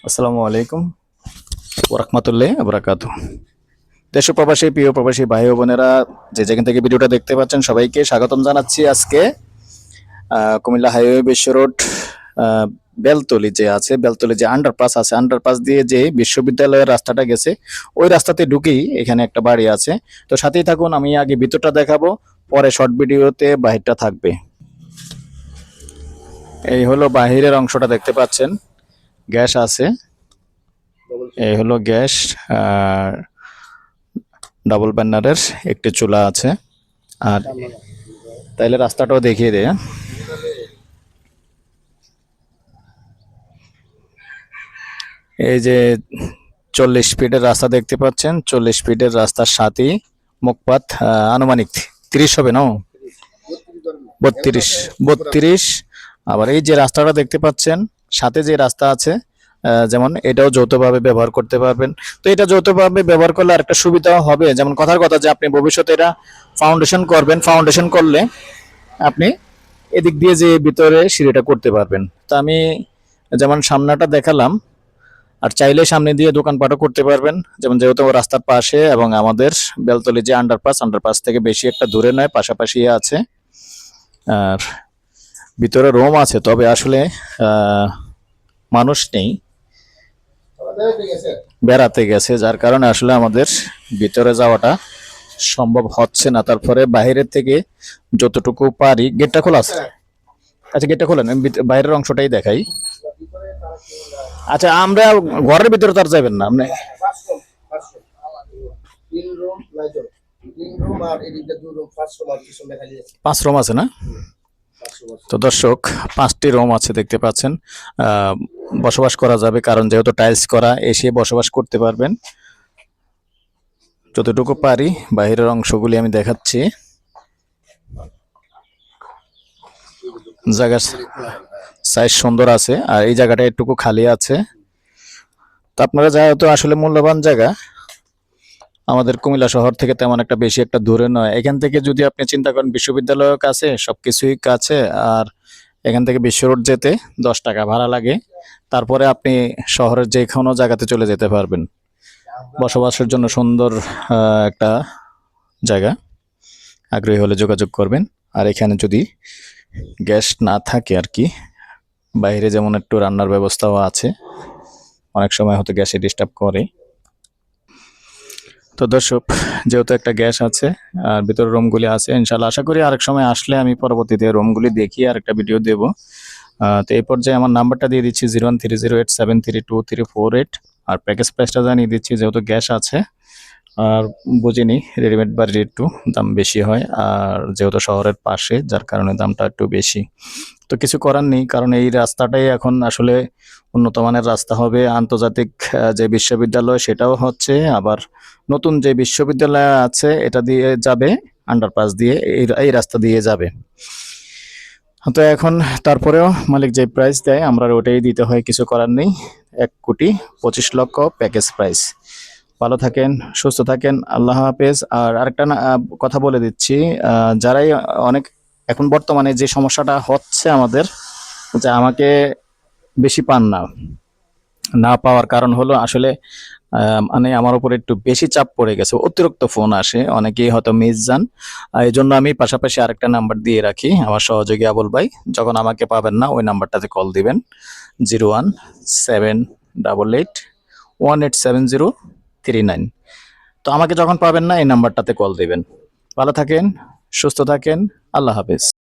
আসসালামু আলাইকুম ওরহমতুল্লাহ বরাকাতু। দেশ ও প্রবাসী প্রিয় প্রবাসী ভাই ও বোনেরা, যে যেখান থেকে ভিডিওটা দেখতে পাচ্ছেন সবাইকে স্বাগতম জানাচ্ছি। আজকে কুমিল্লা হাইওয়ে বিশ্ব রোড, আহ, বেলতলি যে আছে, বেলতলি যে আন্ডারপাস আছে, আন্ডারপাস দিয়ে যে বিশ্ববিদ্যালয়ের রাস্তাটা গেছে, ওই রাস্তাতে ঢুকেই এখানে একটা বাড়ি আছে। তো সাথেই থাকুন, আমি আগে ভিতরটা দেখাবো, পরে শর্ট ভিডিওতে বাহিরটা থাকবে। এই হলো বাহিরের অংশটা, দেখতে পাচ্ছেন গ্যাস আছে। এই হলো গ্যাস, আর ডাবল বার্নারের একটি চুলা আছে। আর তাইলে রাস্তাটাও দেখিয়ে দেয়। এই যে 40 ফিটের রাস্তা দেখতে পাচ্ছেন, 40 ফিটের রাস্তার সাথেই মুখপাত আনুমানিক 30 হবে না, 32, 32। আবার এই যে রাস্তাটা দেখতে পাচ্ছেন, সাথে যে রাস্তা আছে, যেমন এটাও যৌথভাবে ব্যবহার করতে পারবেন। তো এটা যৌথভাবে ব্যবহার করলে আরেকটা সুবিধা হবে, যেমন কথার কথা যে আপনি ভবিষ্যতে এটা ফাউন্ডেশন করবেন, ফাউন্ডেশন করলে আপনি এদিক দিয়ে যে ভিতরে সিঁড়িটা করতে পারবেন। তো আমি যেমন সামনাটা দেখালাম, আর চাইলে সামনে দিয়ে দোকানপাটও করতে পারবেন, যেমন যেহেতু রাস্তার পাশে এবং আমাদের বেলতলি যে আন্ডারপাস, আন্ডারপাস থেকে বেশি একটা দূরে নয়, পাশাপাশি আছে। আর ভিতরে রুম আছে, তবে আসলে মানুষ নেই, বেড়াতে গেছে, যার কারণে আসলে আমাদের ভিতরে যাওয়াটা সম্ভব হচ্ছে না। তারপরে বাইরের থেকে যতটুকু পারি, গেটটা খোলা আছে। আচ্ছা, গেটটা খোলেন, আমি বাইরের অংশটাই দেখাই। আচ্ছা, আমরা ঘরের ভিতরে তার যাবেন না আপনি? 5 রুম আছে না? তো দর্শক, 5টি রুম আছে দেখতে পাচ্ছেন। বসবাস করা যাবে, কারণ যেহেতু টাইলস করা, এসে বসবাস করতে পারবেন। যতটুকু পারি বাইরের অংশগুলি আমি দেখাচ্ছি। জায়গার সাইজ সুন্দর আছে, আর এই জায়গাটা একটুকু খালি আছে। তো আপনারা যেহেতু আসলে মূল্যবান জায়গা, আমাদের কুমিল্লা শহর থেকে তেমন একটা বেশি একটা দূরে নয়। এখান থেকে যদি আপনি চিন্তা করেন, বিশ্ববিদ্যালয়ের কাছে, সবকিছুই কাছে। আর এখান থেকে বিশ্ব রোড যেতে 10 টাকা ভাড়া লাগে। তারপরে আপনি শহরের যে কোনো জায়গাতে চলে যেতে পারবেন। বসবাসের জন্য সুন্দর একটা জায়গা। আগ্রহী হলে যোগাযোগ করবেন। আর এখানে যদি গ্যাস না থাকে আর কি, বাইরে যেমন একটু রান্নার ব্যবস্থাও আছে, অনেক সময় হয়তো গ্যাসে ডিস্টার্ব করে। তো দর্শক, যেহেতু একটা গ্যাস আছে আর ভিতরে রুমগুলি আছে, ইনশাল্লাহ আশা করি আরেক সময় আসলে আমি পরবর্তীতে রুমগুলি দেখিয়ে আরেকটা ভিডিও দেবো। তো এই পর্যায়ে আমার নাম্বারটা দিয়ে দিচ্ছি 0130873234 আর প্যাকেজ প্রাইসটা জানিয়ে দিচ্ছি। যেহেতু গ্যাস আছে, আর বুঝিনি রেডিমেড বাড়ির একটু দাম বেশি হয়, আর যেহেতু শহরের পাশে, যার কারণে দামটা একটু বেশি। তো কিছু করার নেই, কারণ এই রাস্তাটাই এখন আসলে উন্নত মানের রাস্তা হবে। আন্তর্জাতিক যে বিশ্ববিদ্যালয় সেটাও হচ্ছে, আবার নতুন যে বিশ্ববিদ্যালয় আছে এটা দিয়ে যাবে, আন্ডারপাস দিয়ে, এই রাস্তা দিয়ে যাবে। তো এখন তারপরেও মালিক যে প্রাইস দেয় আমরা ওটাই দিতে হয়, কিছু করার নেই। 1,25,00,000 প্যাকেজ প্রাইস। ভালো থাকেন, সুস্থ থাকেন, আল্লাহ হাফেজ। আর আরেকটা কথা বলে দিচ্ছি, যারাই অনেক এখন বর্তমানে যে সমস্যাটা হচ্ছে আমাদের, যে আমাকে বেশি পান না, না পাওয়ার কারণ হলো আসলে মানে আমার উপর একটু বেশি চাপ পড়ে গেছে, অতিরিক্ত ফোন আসে, অনেকেই হয়তো মিস যান। এই জন্য আমি পাশাপাশি আরেকটা নাম্বার দিয়ে রাখি, আমার সহযোগী আবুল ভাই। যখন আমাকে পাবেন না, ওই নাম্বারটাতে কল দিবেন, 0178187039। তো আমাকে যখন পাবেন না, এই নাম্বারটাতে কল দিবেন। ভালো থাকেন, সুস্থ থাকেন, আল্লাহ হাফেজ।